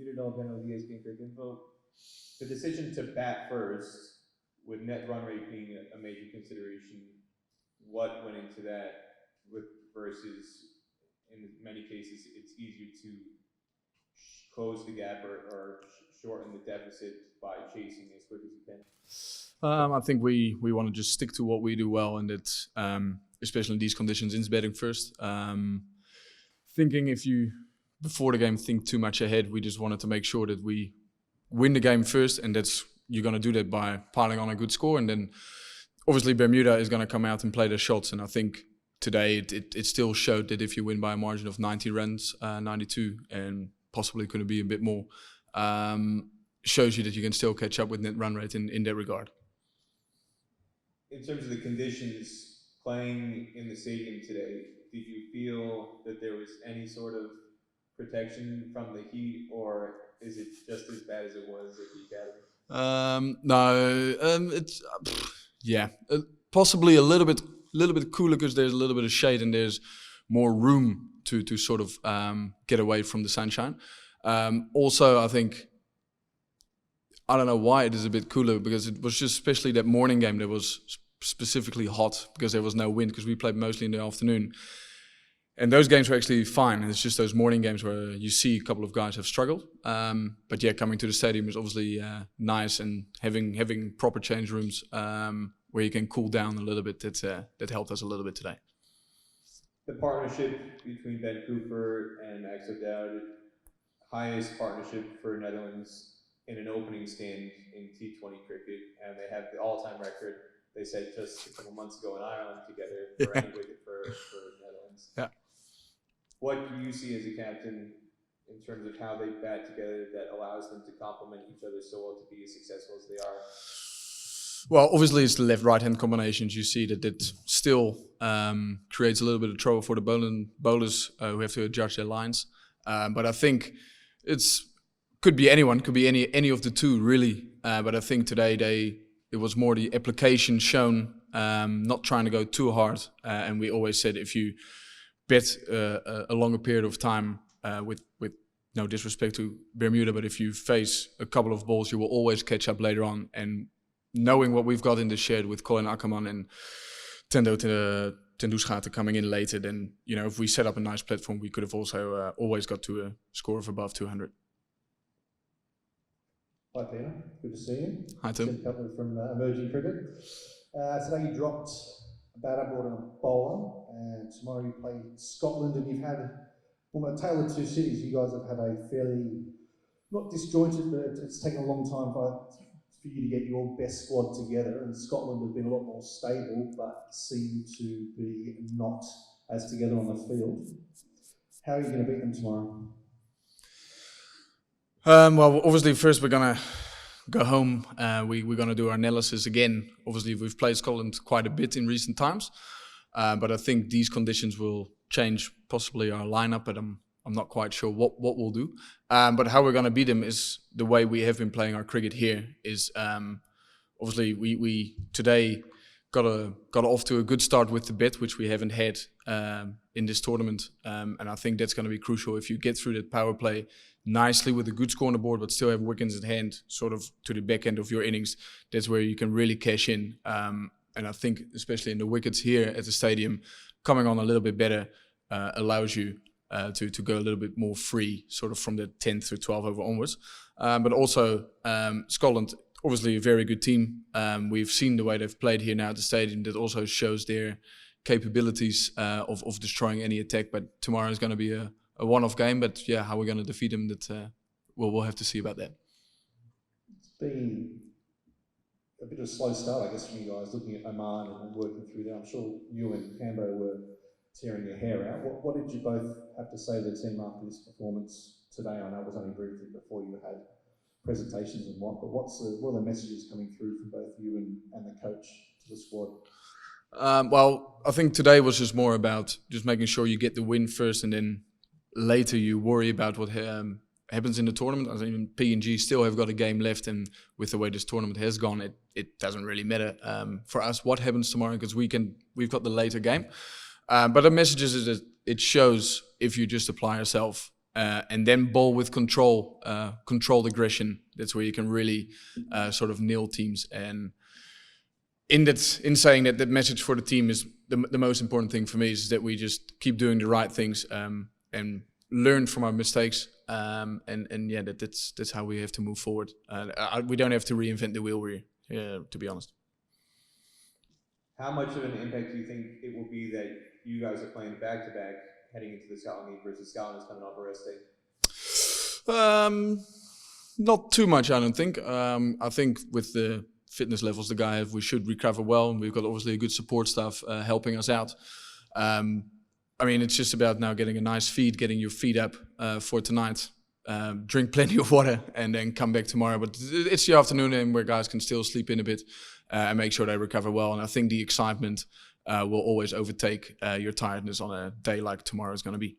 jullie al ben over ESPN Cricket Info. The decision to bat first, with net run rate being a major consideration, what went into that with versus in many cases it's easier to close the gap or shorten the deficit by chasing as quick as you can? I think we want to just stick to what we do well, and that especially in these conditions, is batting first. Thinking if you before the game think too much ahead, we just wanted to make sure that we win the game first, and you're going to do that by piling on a good score, and then obviously Bermuda is going to come out and play their shots. And I think today it still showed that if you win by a margin of 90 runs, 92, and possibly could be a bit more, shows you that you can still catch up with net run rate in that regard. In terms of the conditions playing in the stadium today, did you feel that there was any sort of protection from the heat, or is it just as bad as it was at the academy? No, it's possibly a little bit cooler because there's a little bit of shade and there's more room to sort of get away from the sunshine. Also, I think, I don't know why it is a bit cooler, because it was just especially that morning game that was specifically hot because there was no wind, because we played mostly in the afternoon. And those games were actually fine. It's just those morning games where you see a couple of guys have struggled. But yeah, coming to the stadium is obviously nice, and having proper change rooms where you can cool down a little bit, that helped us a little bit today. The partnership between Ben Cooper and Max O'Dowd, highest partnership for Netherlands in an opening stand in T20 cricket, and they have the all-time record, they said, just a couple months ago in Ireland together for any wicket for Netherlands. Yeah. What do you see as a captain in terms of how they bat together that allows them to complement each other so well to be as successful as they are? Well, obviously it's the left-right-hand combinations. You see that it still creates a little bit of trouble for the bowlers who have to adjust their lines. But I think could be anyone, could be any of the two really. But I think today it was more the application shown, not trying to go too hard. And we always said if you bet a longer period of time, with no disrespect to Bermuda, but if you face a couple of balls, you will always catch up later on. And knowing what we've got in the shed with Colin Ackerman and Tendo Tenduschate coming in later, then if we set up a nice platform, we could have also always got to a score of above 200. Hi Peter, good to see you. Hi Tim. Tim Cutler from Emerging Cricket. Today you dropped a batter, brought in a bowler, and tomorrow you play Scotland, and you've had a tale of two cities. You guys have had a fairly, not disjointed, but it's taken a long time for you to get your best squad together, and Scotland have been a lot more stable but seem to be not as together on the field. How are you going to beat them tomorrow? Well, obviously first we're going to go home. We're going to do our analysis again. Obviously we've played Scotland quite a bit in recent times, but I think these conditions will change possibly our lineup, but I'm not quite sure what we'll do. But how we're going to beat them is the way we have been playing our cricket here. Is obviously we today got off to a good start with the bat, which we haven't had in this tournament. And I think that's going to be crucial. If you get through that power play nicely with a good score on the board, but still have wickets at hand, sort of to the back end of your innings, that's where you can really cash in. And I think especially in the wickets here at the stadium, coming on a little bit better allows you to go a little bit more free, sort of from the 10th to 12 over onwards. But also Scotland, obviously a very good team. We've seen the way they've played here now at the stadium. That also shows their capabilities of destroying any attack. But tomorrow is going to be a one-off game. But yeah, how we're going to defeat them, we'll have to see about that. It's been a bit of a slow start, I guess, from you guys looking at Oman and working through that. I'm sure you and Cambo were tearing your hair out. What did you both have to say to the team after this performance today? I know it was only briefly before you had presentations and what are the messages coming through from both you and the coach to the squad? Well, I think today was just more about just making sure you get the win first, and then later you worry about what happens in the tournament. I think PNG still have got a game left, and with the way this tournament has gone, it doesn't really matter for us what happens tomorrow, because we've got the later game. But the message is that it shows if you just apply yourself and then bowl with control, controlled aggression. That's where you can really sort of nail teams. And in saying that, that message for the team is the most important thing for me is that we just keep doing the right things and learn from our mistakes. And yeah, that's how we have to move forward. We don't have to reinvent the wheel here, to be honest. How much of an impact do you think it will be that you guys are playing back-to-back heading into the Scotland game versus Scotland is coming off a rest day? Not too much, I don't think. I think with the fitness levels the guy have, we should recover well. And we've got obviously a good support staff helping us out. I mean, it's just about now getting a nice feed, getting your feet up for tonight. Drink plenty of water and then come back tomorrow. But it's the afternoon and where guys can still sleep in a bit and make sure they recover well. And I think the excitement will always overtake your tiredness on a day like tomorrow is going to be.